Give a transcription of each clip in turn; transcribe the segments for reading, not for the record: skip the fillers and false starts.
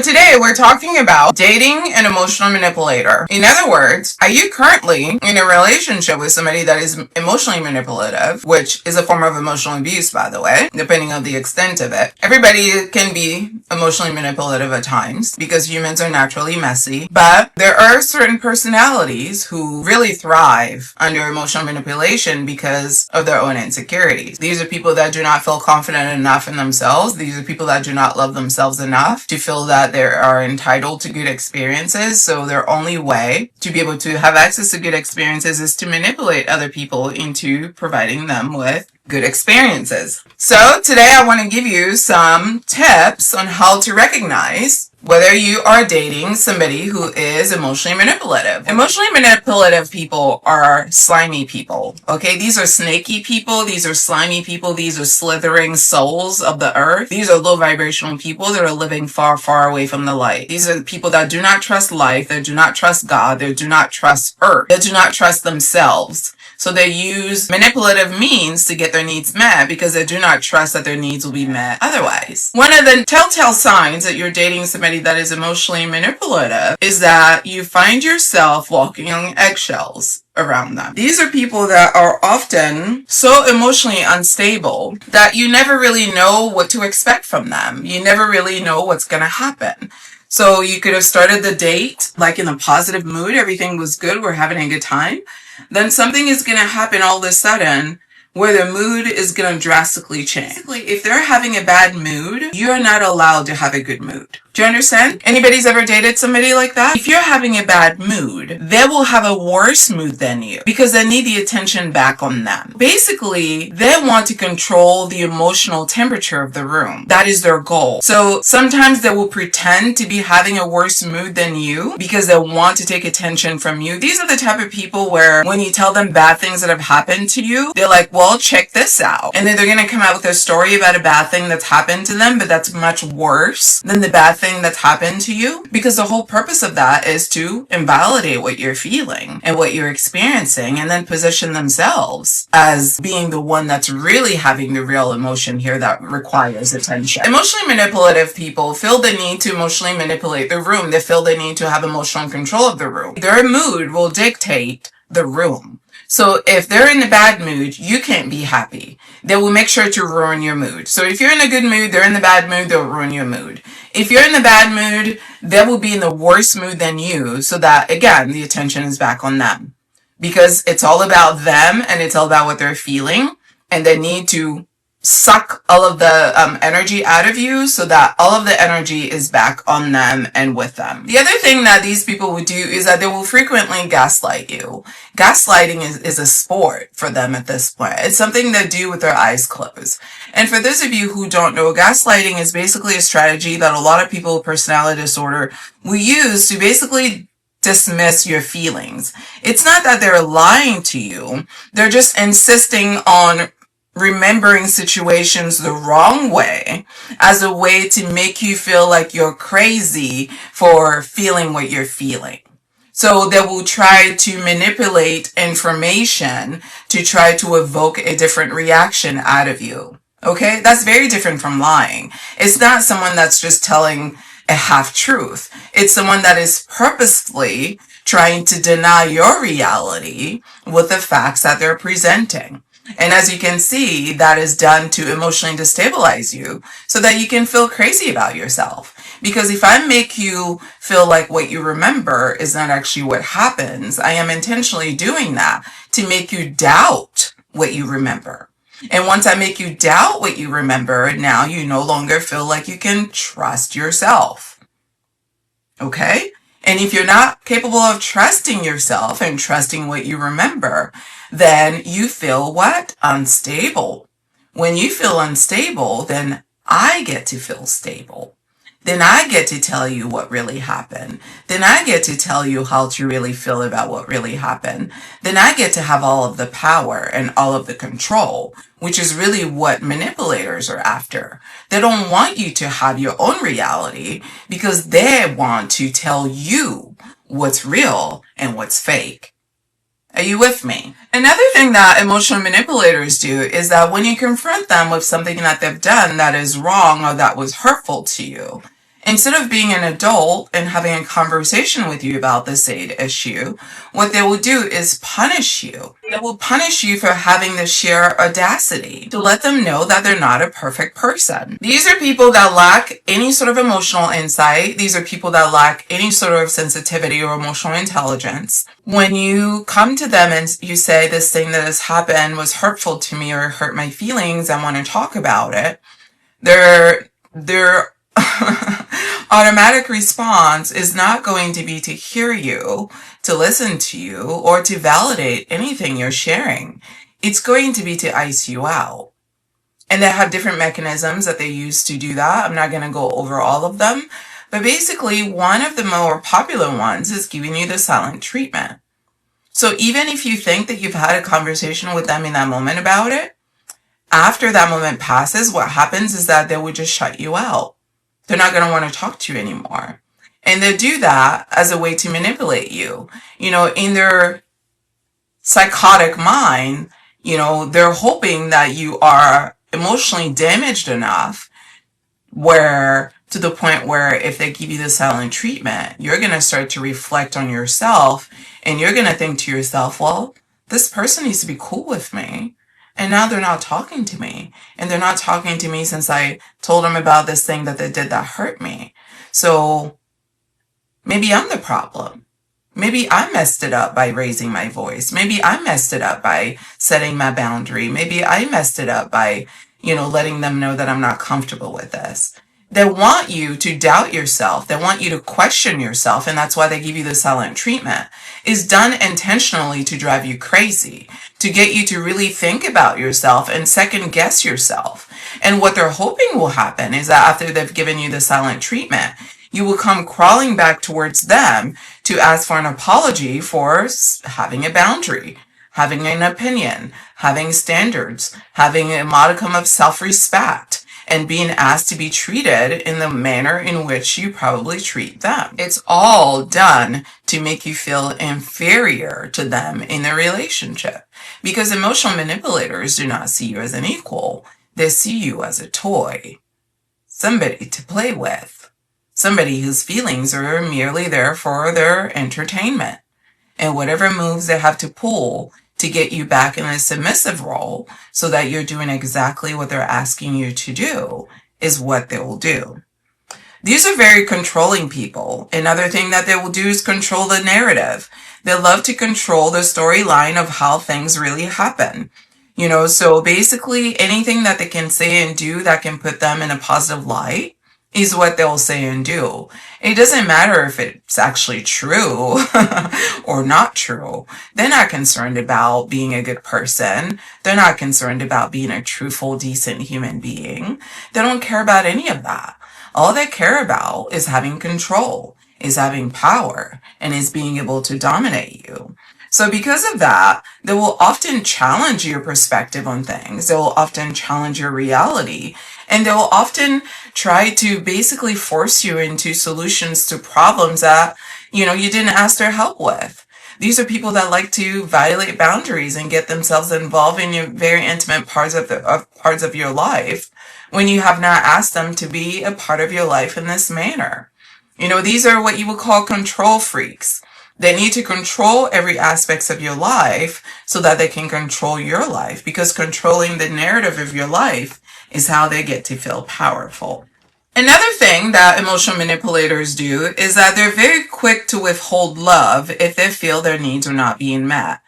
Today we're talking about dating an emotional manipulator. In other words, are you currently in a relationship with somebody that is emotionally manipulative, which is a form of emotional abuse, by the way, depending on the extent of it. Everybody can be emotionally manipulative at times because humans are naturally messy, but there are certain personalities who really thrive under emotional manipulation because of their own insecurities. These are people that do not feel confident enough in themselves. These are people that do not love themselves enough to feel that they are entitled to good experiences. So their only way to be able to have access to good experiences is to manipulate other people into providing them with good experiences. So today I want to give you some tips on how to recognize whether you are dating somebody who is emotionally manipulative. Emotionally manipulative people are slimy people, okay? These are snaky people. These are slimy people. These are slithering souls of the earth. These are low vibrational people that are living far, far away from the light. These are people that do not trust life. They do not trust God. They do not trust earth. They do not trust themselves. So they use manipulative means to get their needs met because they do not trust that their needs will be met otherwise. One of the telltale signs that you're dating somebody that is emotionally manipulative is that you find yourself walking on eggshells around them. These are people that are often so emotionally unstable that you never really know what to expect from them. You never really know what's going to happen. So you could have started the date like in a positive mood. Everything was good. We're having a good time. Then something is going to happen all of a sudden where the mood is going to drastically change. Basically, if they're having a bad mood, you're not allowed to have a good mood. Do you understand? Anybody's ever dated somebody like that? If you're having a bad mood, they will have a worse mood than you because they need the attention back on them. Basically, they want to control the emotional temperature of the room. That is their goal. So sometimes they will pretend to be having a worse mood than you because they want to take attention from you. These are the type of people where when you tell them bad things that have happened to you, they're like, well, check this out. And then they're going to come out with a story about a bad thing that's happened to them, but that's much worse than the bad thing that's happened to you, because the whole purpose of that is to invalidate what you're feeling and what you're experiencing and then position themselves as being the one that's really having the real emotion here that requires attention. Emotionally manipulative people feel the need to emotionally manipulate the room. They feel the need to have emotional control of the room. Their mood will dictate the room. So if they're in a bad mood, you can't be happy. They will make sure to ruin your mood. So if you're in a good mood, they're in the bad mood, they'll ruin your mood. If you're in the bad mood, they will be in the worse mood than you, so that, again, the attention is back on them. Because it's all about them and it's all about what they're feeling, and they need to suck all of the energy out of you so that all of the energy is back on them and with them. The other thing that these people would do is that they will frequently gaslight you. Gaslighting is a sport for them at this point. It's something they do with their eyes closed. And for those of you who don't know, gaslighting is basically a strategy that a lot of people with personality disorder will use to basically dismiss your feelings. It's not that they're lying to you. They're just insisting on remembering situations the wrong way as a way to make you feel like you're crazy for feeling what you're feeling. So they will try to manipulate information to try to evoke a different reaction out of you. Okay? That's very different from lying. It's not someone that's just telling a half truth. It's someone that is purposely trying to deny your reality with the facts that they're presenting. And as you can see, that is done to emotionally destabilize you so that you can feel crazy about yourself. Because if I make you feel like what you remember is not actually what happens, I am intentionally doing that to make you doubt what you remember. And once I make you doubt what you remember, now you no longer feel like you can trust yourself. Okay? And if you're not capable of trusting yourself and trusting what you remember, then you feel what? Unstable. When you feel unstable, then I get to feel stable. Then I get to tell you what really happened. Then I get to tell you how to really feel about what really happened. Then I get to have all of the power and all of the control, which is really what manipulators are after. They don't want you to have your own reality because they want to tell you what's real and what's fake. Are you with me? Another thing that emotional manipulators do is that when you confront them with something that they've done that is wrong or that was hurtful to you, Instead of being an adult and having a conversation with you about the said issue, what they will do is punish you. They will punish you for having the sheer audacity to let them know that they're not a perfect person. These are people that lack any sort of emotional insight. These are people that lack any sort of sensitivity or emotional intelligence. When you come to them and you say, this thing that has happened was hurtful to me or hurt my feelings, I want to talk about it, their automatic response is not going to be to hear you, to listen to you, or to validate anything you're sharing. It's going to be to ice you out. And they have different mechanisms that they use to do that. I'm not going to go over all of them. But basically, one of the more popular ones is giving you the silent treatment. So even if you think that you've had a conversation with them in that moment about it, after that moment passes, what happens is that they would just shut you out. They're not going to want to talk to you anymore. And they do that as a way to manipulate you. In their psychotic mind, they're hoping that you are emotionally damaged enough to the point where if they give you the silent treatment, you're going to start to reflect on yourself and you're going to think to yourself, well, this person needs to be cool with me. And now they're not talking to me. And they're not talking to me since I told them about this thing that they did that hurt me. So maybe I'm the problem. Maybe I messed it up by raising my voice. Maybe I messed it up by setting my boundary. Maybe I messed it up by, letting them know that I'm not comfortable with this. They want you to doubt yourself. They want you to question yourself. And that's why they give you the silent treatment. It's done intentionally to drive you crazy, to get you to really think about yourself and second guess yourself. And what they're hoping will happen is that after they've given you the silent treatment, you will come crawling back towards them to ask for an apology for having a boundary, having an opinion, having standards, having a modicum of self-respect, and being asked to be treated in the manner in which you probably treat them. It's all done to make you feel inferior to them in the relationship. Because emotional manipulators do not see you as an equal. They see you as a toy, somebody to play with, somebody whose feelings are merely there for their entertainment. And whatever moves they have to pull to get you back in a submissive role so that you're doing exactly what they're asking you to do is what they will do. These are very controlling people. Another thing that they will do is control the narrative. They love to control the storyline of how things really happen. So basically anything that they can say and do that can put them in a positive light is what they'll say and do. It doesn't matter if it's actually true or not true. They're not concerned about being a good person. They're not concerned about being a truthful, decent human being. They don't care about any of that. All they care about is having control, is having power, and is being able to dominate you. So because of that, they will often challenge your perspective on things. They will often challenge your reality. And they will often try to basically force you into solutions to problems that, you didn't ask their help with. These are people that like to violate boundaries and get themselves involved in your very intimate parts of your life when you have not asked them to be a part of your life in this manner. These are what you would call control freaks. They need to control every aspect of your life so that they can control your life, because controlling the narrative of your life is how they get to feel powerful. Another thing that emotional manipulators do is that they're very quick to withhold love if they feel their needs are not being met.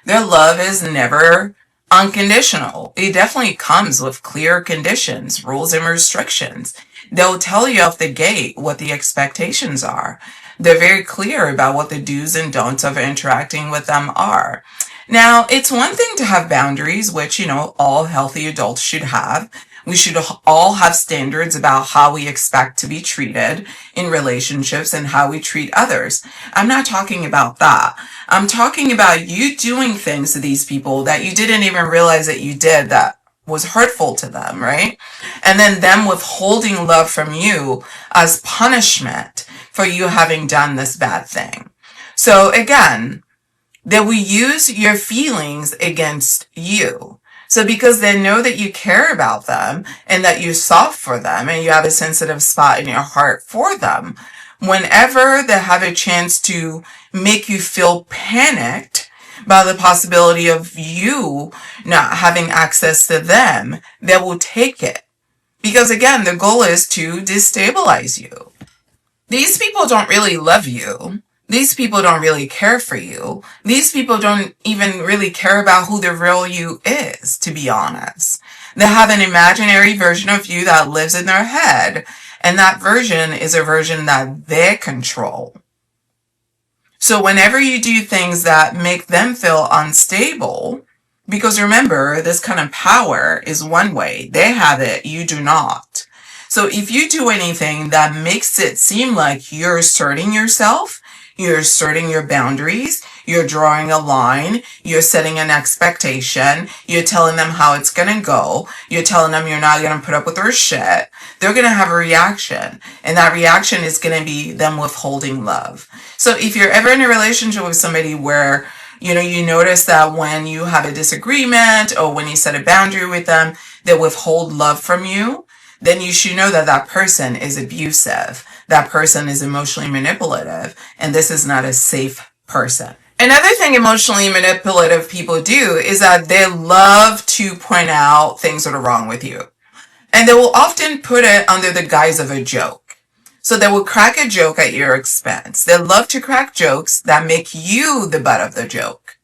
Their love is never unconditional. It definitely comes with clear conditions, rules, and restrictions. They'll tell you off the gate what the expectations are. They're very clear about what the do's and don'ts of interacting with them are. Now, it's one thing to have boundaries, which, all healthy adults should have. We should all have standards about how we expect to be treated in relationships and how we treat others. I'm not talking about that. I'm talking about you doing things to these people that you didn't even realize that you did that was hurtful to them, right? And then them withholding love from you as punishment for you having done this bad thing. So again, that we use your feelings against you. So because they know that you care about them and that you're soft for them and you have a sensitive spot in your heart for them, whenever they have a chance to make you feel panicked by the possibility of you not having access to them, they will take it. Because again, the goal is to destabilize you. These people don't really love you. These people don't really care for you. These people don't even really care about who the real you is, to be honest. They have an imaginary version of you that lives in their head, and that version is a version that they control. So whenever you do things that make them feel unstable, because remember, this kind of power is one way. They have it, you do not. So if you do anything that makes it seem like you're asserting yourself, you're asserting your boundaries, you're drawing a line, you're setting an expectation, you're telling them how it's going to go, you're telling them you're not going to put up with their shit, they're going to have a reaction. And that reaction is going to be them withholding love. So if you're ever in a relationship with somebody where, you notice that when you have a disagreement or when you set a boundary with them, they withhold love from you, then you should know that that person is abusive. That person is emotionally manipulative, and this is not a safe person. Another thing emotionally manipulative people do is that they love to point out things that are wrong with you. And they will often put it under the guise of a joke. So they will crack a joke at your expense. They love to crack jokes that make you the butt of the joke.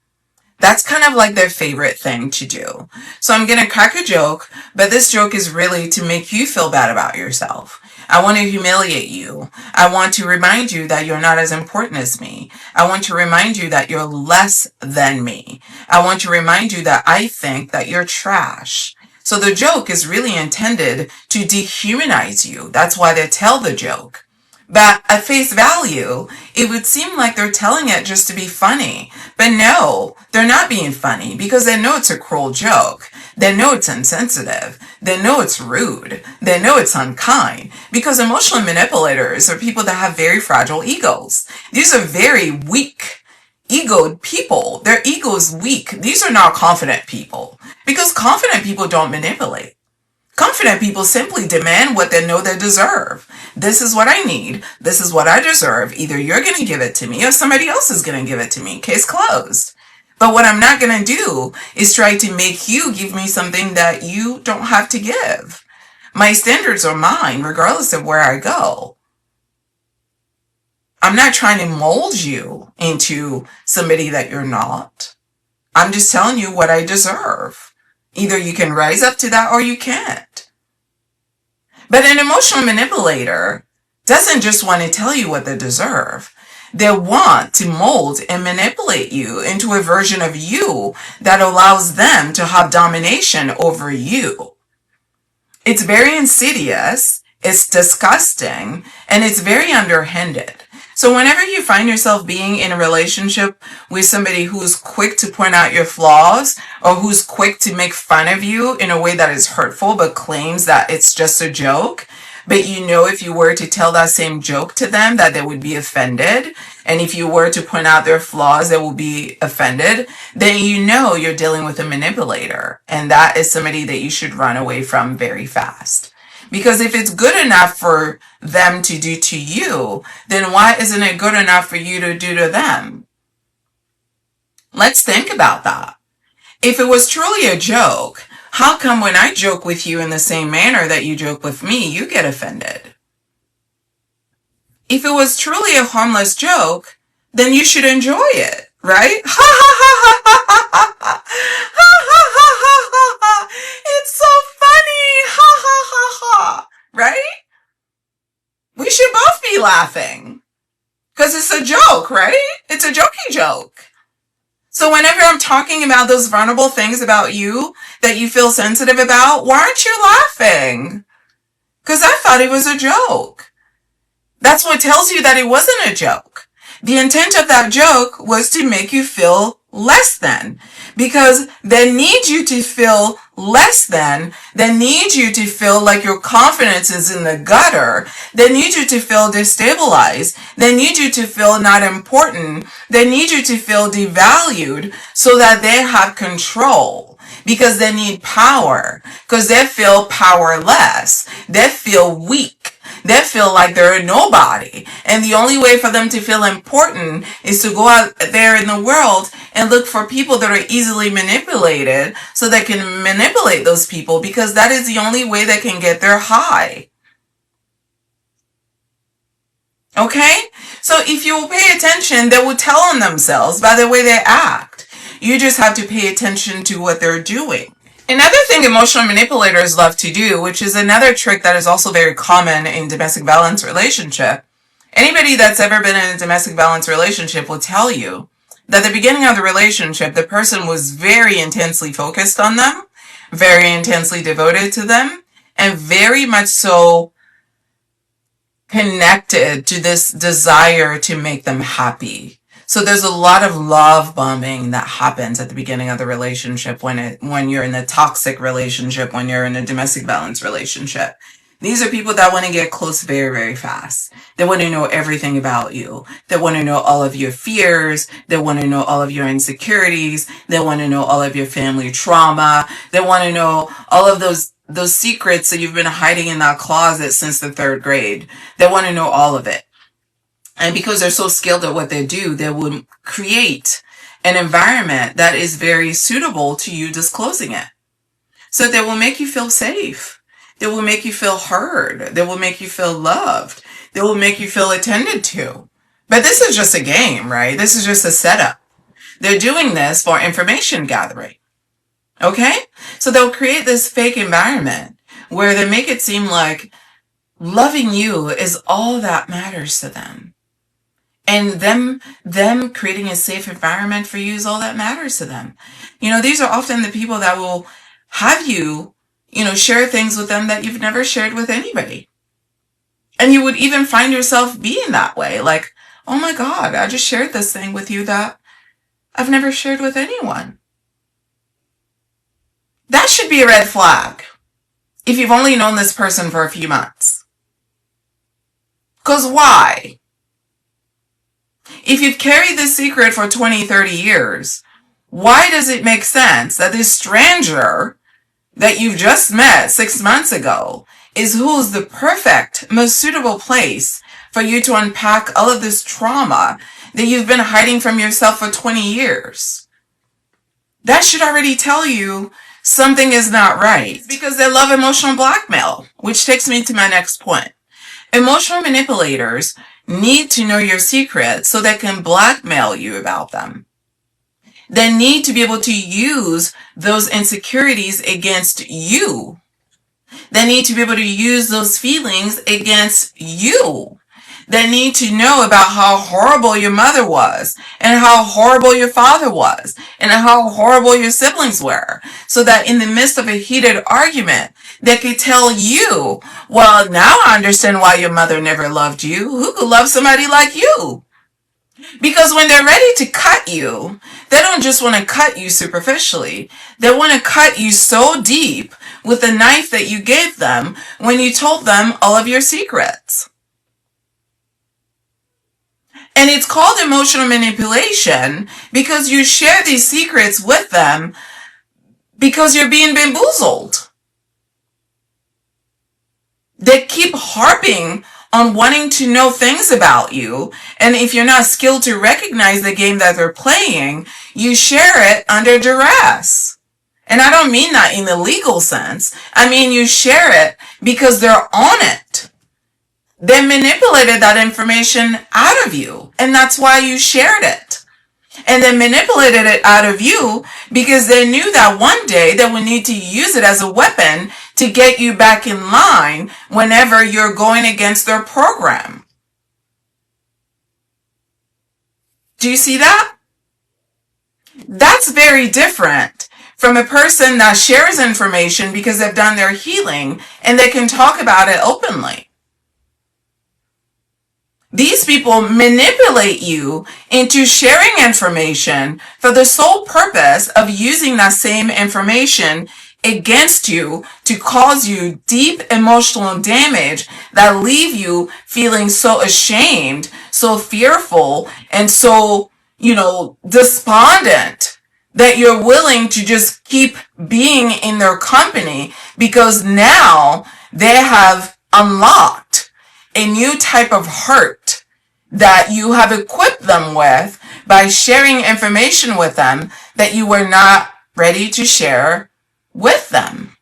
That's kind of like their favorite thing to do. So I'm going to crack a joke, but this joke is really to make you feel bad about yourself. I want to humiliate you. I want to remind you that you're not as important as me. I want to remind you that you're less than me. I want to remind you that I think that you're trash. So the joke is really intended to dehumanize you. That's why they tell the joke. But at face value, it would seem like they're telling it just to be funny. But no, they're not being funny because they know it's a cruel joke. They know it's insensitive. They know it's rude. They know it's unkind. Because emotional manipulators are people that have very fragile egos. These are very weak, egoed people. Their ego is weak. These are not confident people. Because confident people don't manipulate. Confident people simply demand what they know they deserve. This is what I need. This is what I deserve. Either you're going to give it to me or somebody else is going to give it to me. Case closed. But what I'm not going to do is try to make you give me something that you don't have to give. My standards are mine, regardless of where I go. I'm not trying to mold you into somebody that you're not. I'm just telling you what I deserve. Either you can rise up to that or you can't. But an emotional manipulator doesn't just want to tell you what they deserve. They want to mold and manipulate you into a version of you that allows them to have domination over you. It's very insidious, it's disgusting, and it's very underhanded. So whenever you find yourself being in a relationship with somebody who's quick to point out your flaws or who's quick to make fun of you in a way that is hurtful but claims that it's just a joke, but if you were to tell that same joke to them that they would be offended, and if you were to point out their flaws they will be offended, then you're dealing with a manipulator, and that is somebody that you should run away from very fast. Because if it's good enough for them to do to you, then why isn't it good enough for you to do to them? Let's think about that. If it was truly a joke, how come when I joke with you in the same manner that you joke with me, you get offended? If it was truly a harmless joke, then you should enjoy it, right? Ha ha ha ha ha ha ha ha. It's so funny. Ha ha ha ha. Right? We should both be laughing. Because it's a joke, right? It's a jokey joke. So whenever I'm talking about those vulnerable things about you that you feel sensitive about, why aren't you laughing? Because I thought it was a joke. That's what tells you that it wasn't a joke. The intent of that joke was to make you feel less than. Because they need you to feel less than. They need you to feel like your confidence is in the gutter. They need you to feel destabilized. They need you to feel not important. They need you to feel devalued so that they have control. because they need power, because they feel powerless, they feel weak, they feel like they're a nobody. And the only way for them to feel important is to go out there in the world and look for people that are easily manipulated so they can manipulate those people, because that is the only way they can get their high. Okay? So if you will pay attention, they will tell on themselves by the way they act. You just have to pay attention to what they're doing. Another thing emotional manipulators love to do, which is another trick that is also very common in domestic violence relationship. Anybody that's ever been in a domestic violence relationship will tell you that at the beginning of the relationship, the person was very intensely focused on them, very intensely devoted to them, and very much so connected to this desire to make them happy. So there's a lot of love bombing that happens at the beginning of the relationship when you're in a toxic relationship, when you're in a domestic violence relationship. These are people that want to get close very, very fast. They want to know everything about you. They want to know all of your fears. They want to know all of your insecurities. They want to know all of your family trauma. They want to know all of those secrets that you've been hiding in that closet since the 3rd grade. They want to know all of it. And because they're so skilled at what they do, they will create an environment that is very suitable to you disclosing it. So they will make you feel safe. They will make you feel heard. They will make you feel loved. They will make you feel attended to. But this is just a game, right? This is just a setup. They're doing this for information gathering. Okay? So they'll create this fake environment where they make it seem like loving you is all that matters to them. And them creating a safe environment for you is all that matters to them. These are often the people that will have you, share things with them that you've never shared with anybody. And you would even find yourself being that way. Like, oh my God, I just shared this thing with you that I've never shared with anyone. That should be a red flag if you've only known this person for a few months. Because why? If you've carried this secret for 20, 30 years, why does it make sense that this stranger that you've just met 6 months ago is who's the perfect, most suitable place for you to unpack all of this trauma that you've been hiding from yourself for 20 years? That should already tell you something is not right. It's because they love emotional blackmail, which takes me to my next point. Emotional manipulators need to know your secrets so they can blackmail you about them. They need to be able to use those insecurities against you. They need to be able to use those feelings against you. They need to know about how horrible your mother was, and how horrible your father was, and how horrible your siblings were, so that in the midst of a heated argument, they could tell you, well, now I understand why your mother never loved you. Who could love somebody like you? Because when they're ready to cut you, they don't just want to cut you superficially. They want to cut you so deep with the knife that you gave them when you told them all of your secrets. And it's called emotional manipulation because you share these secrets with them because you're being bamboozled. They keep harping on wanting to know things about you, and if you're not skilled to recognize the game that they're playing, you share it under duress. And I don't mean that in the legal sense. I mean you share it because they're on it. They manipulated that information out of you, and that's why you shared it. And they manipulated it out of you because they knew that one day they would need to use it as a weapon to get you back in line whenever you're going against their program. Do you see that? That's very different from a person that shares information because they've done their healing and they can talk about it openly. These people manipulate you into sharing information for the sole purpose of using that same information against you to cause you deep emotional damage that leave you feeling so ashamed, so fearful, and so, despondent that you're willing to just keep being in their company because now they have unlocked a new type of hurt that you have equipped them with by sharing information with them that you were not ready to share with them.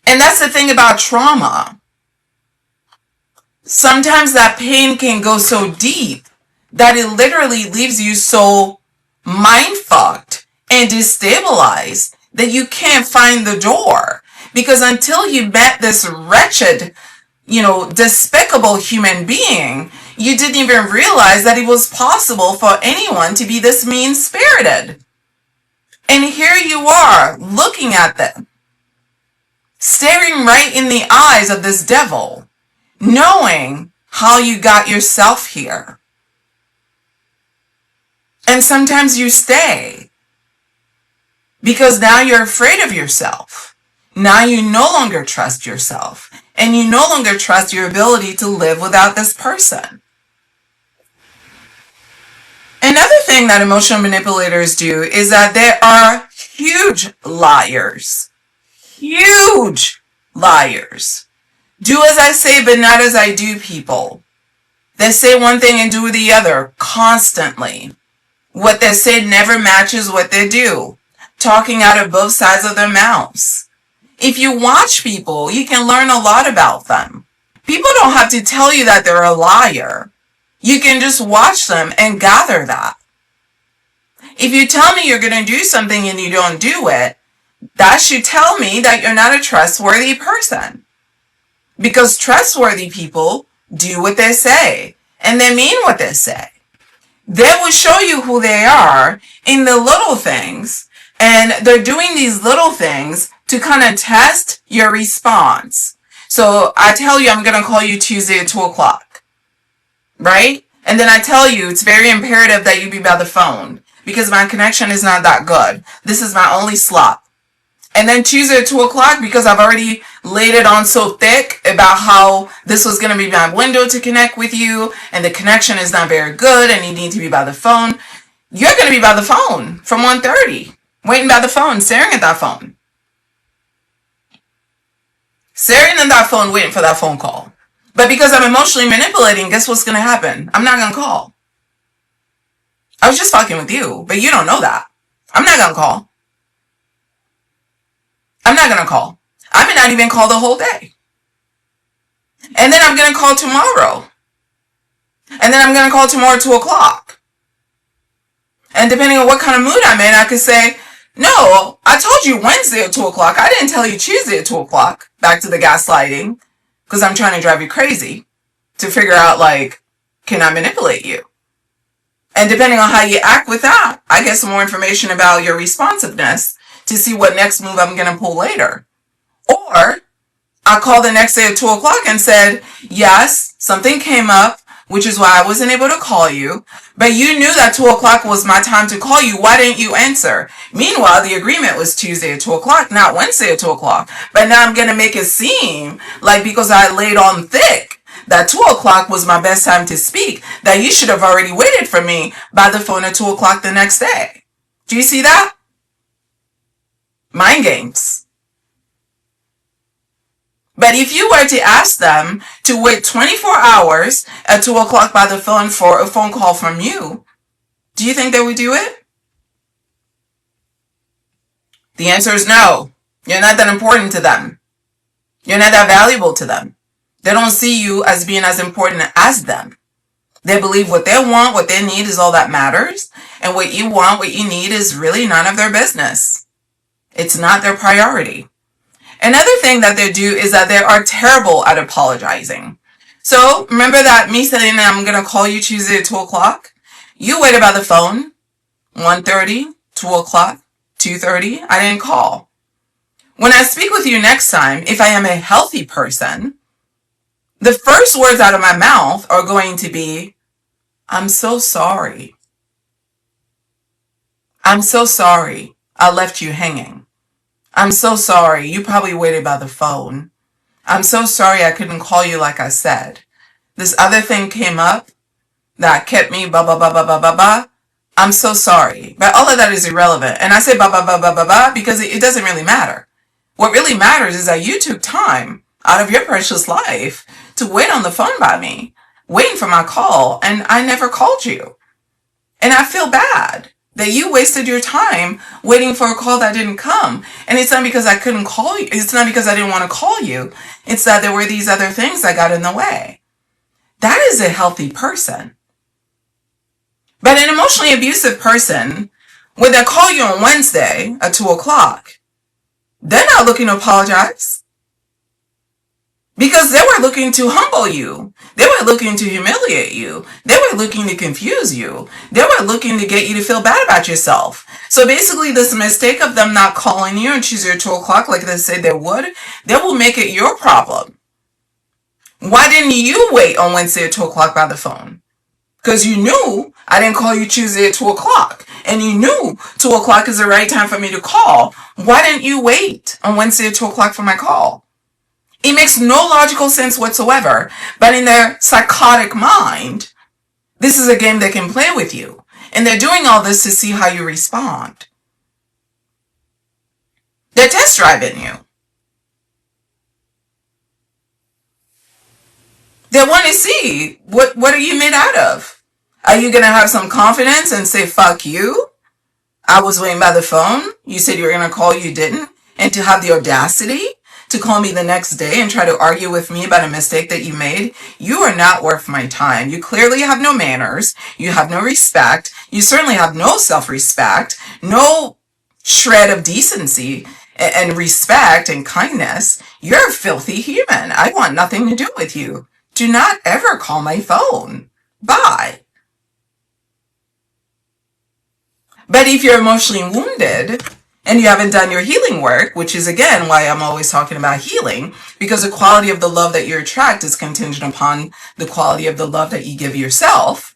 And that's the thing about trauma. Sometimes that pain can go so deep that it literally leaves you so mind fucked and destabilized that you can't find the door. Because until you met this wretched, despicable human being, you didn't even realize that it was possible for anyone to be this mean-spirited. And here you are, looking at them, staring right in the eyes of this devil, knowing how you got yourself here. And sometimes you stay because now you're afraid of yourself. Now you no longer trust yourself, and you no longer trust your ability to live without this person. Another thing that emotional manipulators do is that they are huge liars. Huge liars. Do as I say, but not as I do, people. They say one thing and do the other constantly. What they say never matches what they do. Talking out of both sides of their mouths. If you watch people, you can learn a lot about them. People don't have to tell you that they're a liar. You can just watch them and gather that. If you tell me you're going to do something and you don't do it, that should tell me that you're not a trustworthy person. Because trustworthy people do what they say, and they mean what they say. They will show you who they are in the little things, and they're doing these little things to kind of test your response. So I tell you I'm going to call you Tuesday at 2 o'clock, right? And then I tell you it's very imperative that you be by the phone because my connection is not that good. This is my only slot. And then Tuesday at 2 o'clock, because I've already laid it on so thick about how this was going to be my window to connect with you, and the connection is not very good, and you need to be by the phone. You're going to be by the phone from 1:30, waiting by the phone, staring at that phone. Staring at that phone, waiting for that phone call. But because I'm emotionally manipulating, guess what's going to happen? I'm not going to call. I was just fucking with you, but you don't know that. I'm not going to call. I'm not going to call. I may not even call the whole day. And then I'm going to call tomorrow. And then I'm going to call tomorrow at 2 o'clock. And depending on what kind of mood I'm in, I could say, no, I told you Wednesday at 2 o'clock. I didn't tell you Tuesday at 2 o'clock. Back to the gaslighting. Because I'm trying to drive you crazy to figure out, can I manipulate you? And depending on how you act with that, I get some more information about your responsiveness to see what next move I'm going to pull later. Or I called the next day at 2 o'clock and said, yes, something came up, which is why I wasn't able to call you. But you knew that 2 o'clock was my time to call you. Why didn't you answer? Meanwhile, the agreement was Tuesday at 2 o'clock, not Wednesday at 2 o'clock. But now I'm going to make it seem like because I laid on thick that 2 o'clock was my best time to speak, that you should have already waited for me by the phone at 2 o'clock the next day. Do you see that? Mind games. But if you were to ask them to wait 24 hours at 2 o'clock by the phone for a phone call from you, do you think they would do it? The answer is no. You're not that important to them. You're not that valuable to them. They don't see you as being as important as them. They believe what they want, what they need is all that matters. And what you want, what you need is really none of their business. It's not their priority. Another thing that they do is that they are terrible at apologizing. So remember that me saying that I'm going to call you Tuesday at 2 o'clock? You waited by the phone, 1:30, 2 o'clock, 2:30. I didn't call. When I speak with you next time, if I am a healthy person, the first words out of my mouth are going to be, I'm so sorry. I'm so sorry I left you hanging. I'm so sorry. You probably waited by the phone. I'm so sorry I couldn't call you like I said. This other thing came up that kept me blah, blah, blah, blah, blah, blah, blah. I'm so sorry. But all of that is irrelevant. And I say ba ba ba ba ba ba because it doesn't really matter. What really matters is that you took time out of your precious life to wait on the phone by me, waiting for my call, and I never called you. And I feel bad that you wasted your time waiting for a call that didn't come. And it's not because I couldn't call you. It's not because I didn't want to call you. It's that there were these other things that got in the way. That is a healthy person. But an emotionally abusive person, when they call you on Wednesday at 2 o'clock, they're not looking to apologize. Because they were looking to humble you. They were looking to humiliate you. They were looking to confuse you. They were looking to get you to feel bad about yourself. So basically this mistake of them not calling you on Tuesday at 2 o'clock like they said they would, they will make it your problem. Why didn't you wait on Wednesday at 2 o'clock by the phone? Because you knew I didn't call you Tuesday at 2 o'clock. And you knew 2 o'clock is the right time for me to call. Why didn't you wait on Wednesday at 2 o'clock for my call? It makes no logical sense whatsoever, but in their psychotic mind, this is a game they can play with you. And they're doing all this to see how you respond. They're test driving you. They want to see what are you made out of? Are you going to have some confidence and say, fuck you? I was waiting by the phone. You said you were going to call, you didn't. And to have the audacity to call me the next day and try to argue with me about a mistake that you made, you are not worth my time. You clearly have no manners. You have no respect. You certainly have no self-respect, no shred of decency and respect and kindness. You're a filthy human. I want nothing to do with you. Do not ever call my phone. Bye. But if you're emotionally wounded, and you haven't done your healing work, which is again why I'm always talking about healing, because the quality of the love that you attract is contingent upon the quality of the love that you give yourself.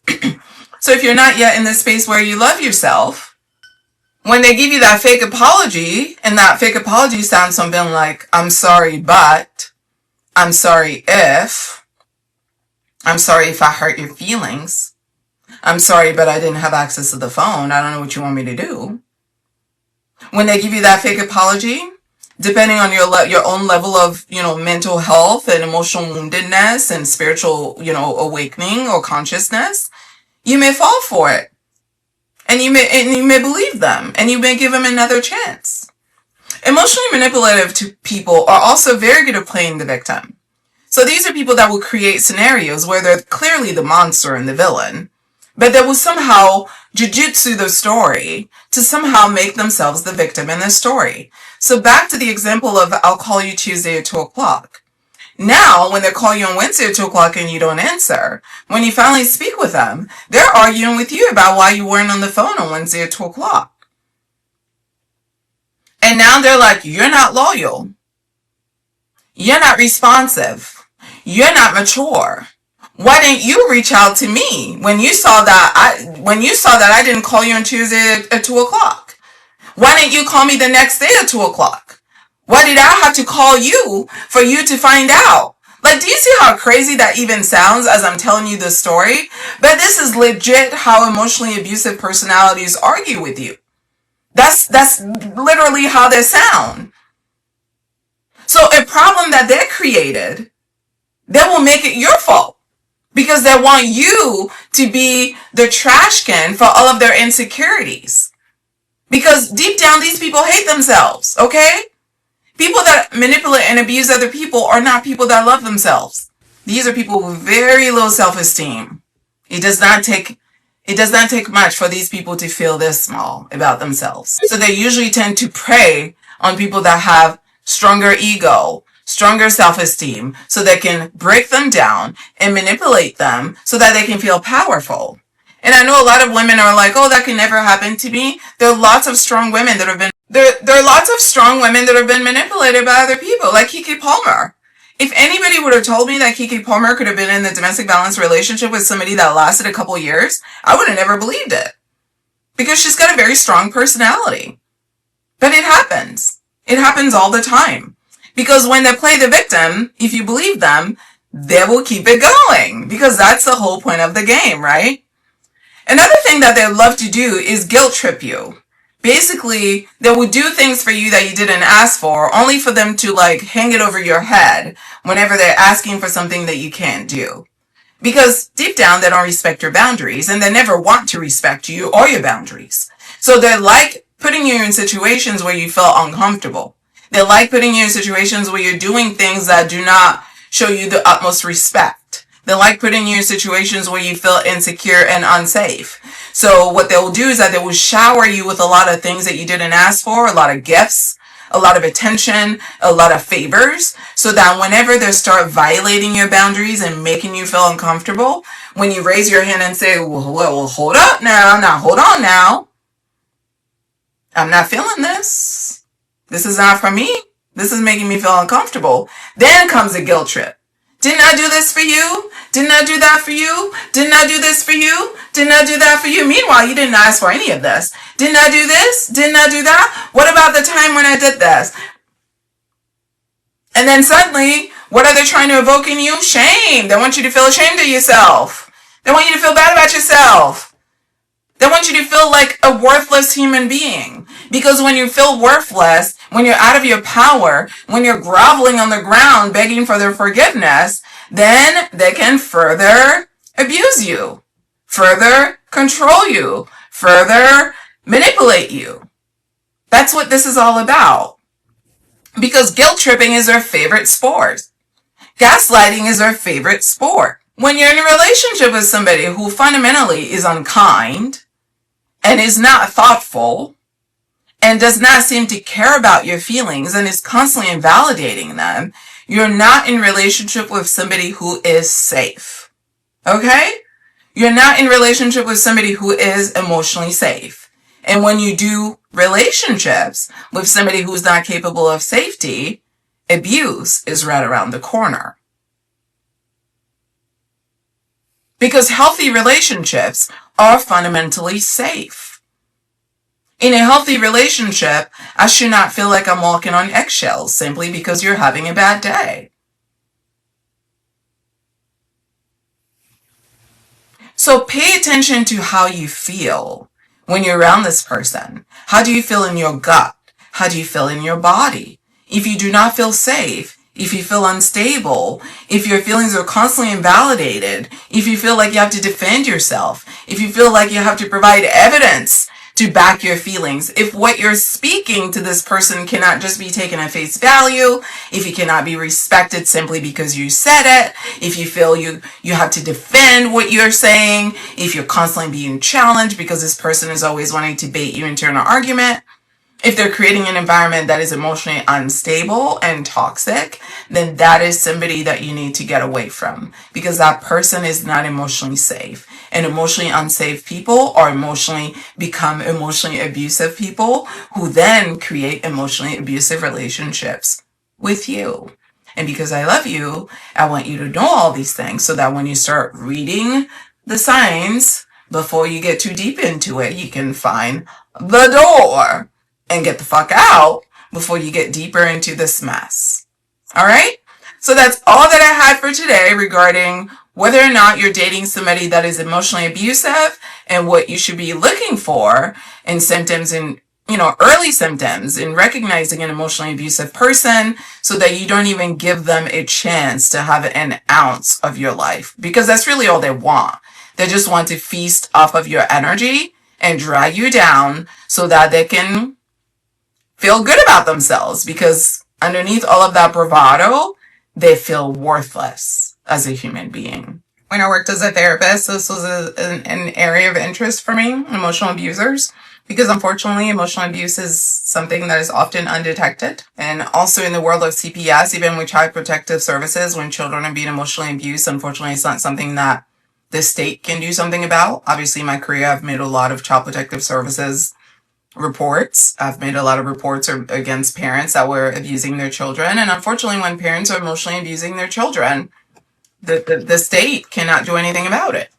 So if you're not yet in the space where you love yourself, when they give you that fake apology, and that fake apology sounds something like, I'm sorry, but, I'm sorry if, I'm sorry if I hurt your feelings, I'm sorry, but I didn't have access to the phone, I don't know what you want me to do. When they give you that fake apology, depending on your own level of, mental health and emotional woundedness and spiritual, awakening or consciousness, you may fall for it. And you may believe them, and you may give them another chance. Emotionally manipulative people are also very good at playing the victim. So these are people that will create scenarios where they're clearly the monster and the villain, but they will somehow jujitsu the story to somehow make themselves the victim in the story. So back to the example of I'll call you Tuesday at 2 o'clock. Now, when they call you on Wednesday at 2 o'clock and you don't answer, when you finally speak with them, they're arguing with you about why you weren't on the phone on Wednesday at 2 o'clock. And now they're like, you're not loyal. You're not responsive. You're not mature. Why didn't you reach out to me when you saw that I didn't call you on Tuesday at 2 o'clock? Why didn't you call me the next day at 2 o'clock? Why did I have to call you for you to find out? Like, do you see how crazy that even sounds as I'm telling you this story? But this is legit how emotionally abusive personalities argue with you. That's literally how they sound. So a problem that they created, they will make it your fault. Because they want you to be the trash can for all of their insecurities. Because deep down, these people hate themselves, okay? People that manipulate and abuse other people are not people that love themselves. These are people with very low self-esteem. It does not take much for these people to feel this small about themselves. So they usually tend to prey on people that have stronger ego, stronger self-esteem, so they can break them down and manipulate them so that they can feel powerful. And I know a lot of women are like, oh, that can never happen to me. There are lots of strong women that have been manipulated by other people, like Keke Palmer. If anybody would have told me that Keke Palmer could have been in a domestic violence relationship with somebody that lasted a couple years, I would have never believed it. Because she's got a very strong personality. But it happens. It happens all the time. Because when they play the victim, if you believe them, they will keep it going. Because that's the whole point of the game, right? Another thing that they love to do is guilt trip you. Basically, they will do things for you that you didn't ask for, only for them to like hang it over your head whenever they're asking for something that you can't do. Because deep down, they don't respect your boundaries and they never want to respect you or your boundaries. So they like putting you in situations where you feel uncomfortable. They like putting you in situations where you're doing things that do not show you the utmost respect. They like putting you in situations where you feel insecure and unsafe. So what they'll do is that they will shower you with a lot of things that you didn't ask for, a lot of gifts, a lot of attention, a lot of favors, so that whenever they start violating your boundaries and making you feel uncomfortable, when you raise your hand and say, well, hold up now, hold on now. I'm not feeling this. This is not for me. This is making me feel uncomfortable. Then comes a guilt trip. Didn't I do this for you? Didn't I do that for you? Didn't I do this for you? Didn't I do that for you? Meanwhile, you didn't ask for any of this. Didn't I do this? Didn't I do that? What about the time when I did this? And then suddenly, what are they trying to evoke in you? Shame. They want you to feel ashamed of yourself. They want you to feel bad about yourself. They want you to feel like a worthless human being. Because when you feel worthless, when you're out of your power, when you're groveling on the ground begging for their forgiveness, then they can further abuse you, further control you, further manipulate you. That's what this is all about. Because guilt tripping is their favorite sport. Gaslighting is their favorite sport. When you're in a relationship with somebody who fundamentally is unkind and is not thoughtful and does not seem to care about your feelings and is constantly invalidating them, you're not in relationship with somebody who is safe. Okay? You're not in relationship with somebody who is emotionally safe. And when you do relationships with somebody who's not capable of safety, abuse is right around the corner. Because healthy relationships are fundamentally safe. In a healthy relationship, I should not feel like I'm walking on eggshells simply because you're having a bad day. So pay attention to how you feel when you're around this person. How do you feel in your gut? How do you feel in your body? If you do not feel safe, if you feel unstable, if your feelings are constantly invalidated, if you feel like you have to defend yourself, if you feel like you have to provide evidence to back your feelings, if what you're speaking to this person cannot just be taken at face value, if you cannot be respected simply because you said it, if you feel you have to defend what you're saying, if you're constantly being challenged because this person is always wanting to bait you into an argument, if they're creating an environment that is emotionally unstable and toxic, then that is somebody that you need to get away from, because that person is not emotionally safe. And emotionally unsafe people become emotionally abusive people who then create emotionally abusive relationships with you. And because I love you, I want you to know all these things so that when you start reading the signs before you get too deep into it, you can find the door and get the fuck out before you get deeper into this mess. All right? So that's all that I had for today regarding whether or not you're dating somebody that is emotionally abusive and what you should be looking for in symptoms and, early symptoms in recognizing an emotionally abusive person so that you don't even give them a chance to have an ounce of your life, because that's really all they want. They just want to feast off of your energy and drag you down so that they can feel good about themselves, because underneath all of that bravado, they feel worthless as a human being. When I worked as a therapist, this was an area of interest for me, emotional abusers, because unfortunately, emotional abuse is something that is often undetected. And also in the world of CPS, even with child protective services, when children are being emotionally abused, unfortunately, it's not something that the state can do something about. Obviously, in my career, I've made a lot of child protective services reports. I've made a lot of reports against parents that were abusing their children. And unfortunately, when parents are emotionally abusing their children, the state cannot do anything about it.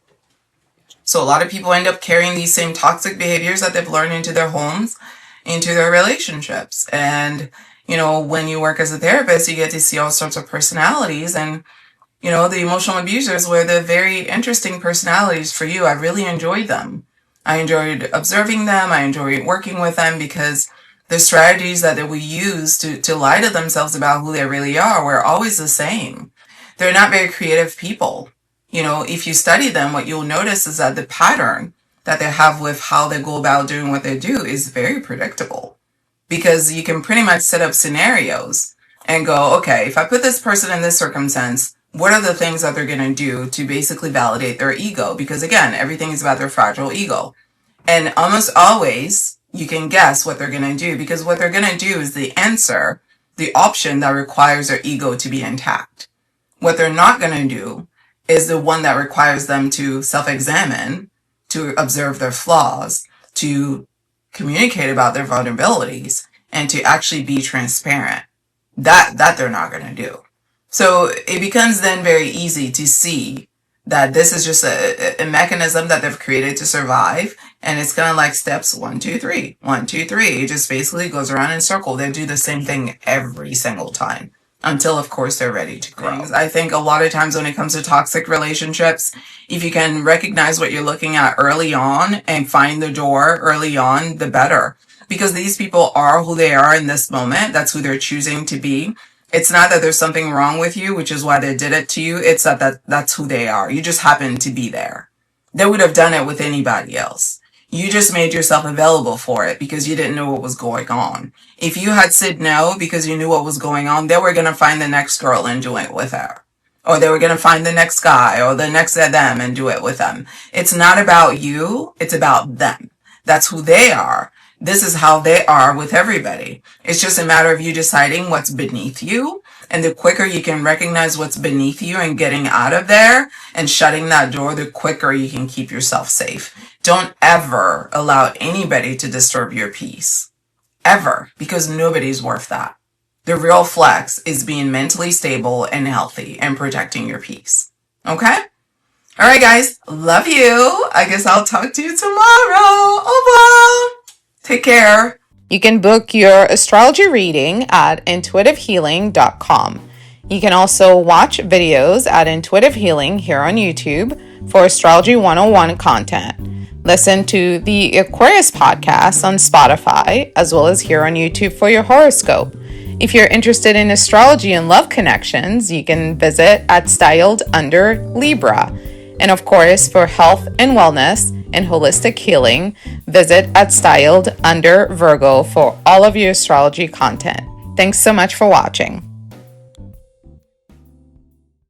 So a lot of people end up carrying these same toxic behaviors that they've learned into their homes, into their relationships. And, when you work as a therapist, you get to see all sorts of personalities. And, You know, the emotional abusers were the very interesting personalities for you. I really enjoyed them. I enjoyed observing them. I enjoyed working with them because the strategies that they would use to lie to themselves about who they really are were always the same. They're not very creative people. You know, if you study them, what you'll notice is that the pattern that they have with how they go about doing what they do is very predictable, because you can pretty much set up scenarios and go, okay, if I put this person in this circumstance, what are the things that they're going to do to basically validate their ego? Because again, everything is about their fragile ego. And almost always you can guess what they're going to do, because what they're going to do is the answer, the option that requires their ego to be intact. What they're not going to do is the one that requires them to self-examine, to observe their flaws, to communicate about their vulnerabilities, and to actually be transparent. That they're not going to do. So it becomes then very easy to see that this is just a mechanism that they've created to survive. And it's kind of like steps 1, 2, 3. 1, 2, 3. It just basically goes around in a circle. They do the same thing every single time until, of course, they're ready to grow. I think a lot of times when it comes to toxic relationships, if you can recognize what you're looking at early on and find the door early on, the better. Because these people are who they are in this moment. That's who they're choosing to be. It's not that there's something wrong with you, which is why they did it to you. It's that that's who they are. You just happen to be there. They would have done it with anybody else. You just made yourself available for it because you didn't know what was going on. If you had said no because you knew what was going on, they were going to find the next girl and do it with her. Or they were going to find the next guy or the next them and do it with them. It's not about you. It's about them. That's who they are. This is how they are with everybody. It's just a matter of you deciding what's beneath you. And the quicker you can recognize what's beneath you and getting out of there and shutting that door, the quicker you can keep yourself safe. Don't ever allow anybody to disturb your peace. Ever. Because nobody's worth that. The real flex is being mentally stable and healthy and protecting your peace. Okay? All right, guys. Love you. I guess I'll talk to you tomorrow. Au revoir. Take care. You can book your astrology reading at intuitivehealing.com. You can also watch videos at Intuitive Healing here on YouTube for Astrology 101 content. Listen to the Aquarius podcast on Spotify, as well as here on YouTube for your horoscope. If you're interested in astrology and love connections, you can visit at Styled Under Libra. And of course, for health and wellness and holistic healing, visit at Styled Under Virgo for all of your astrology content. Thanks so much for watching.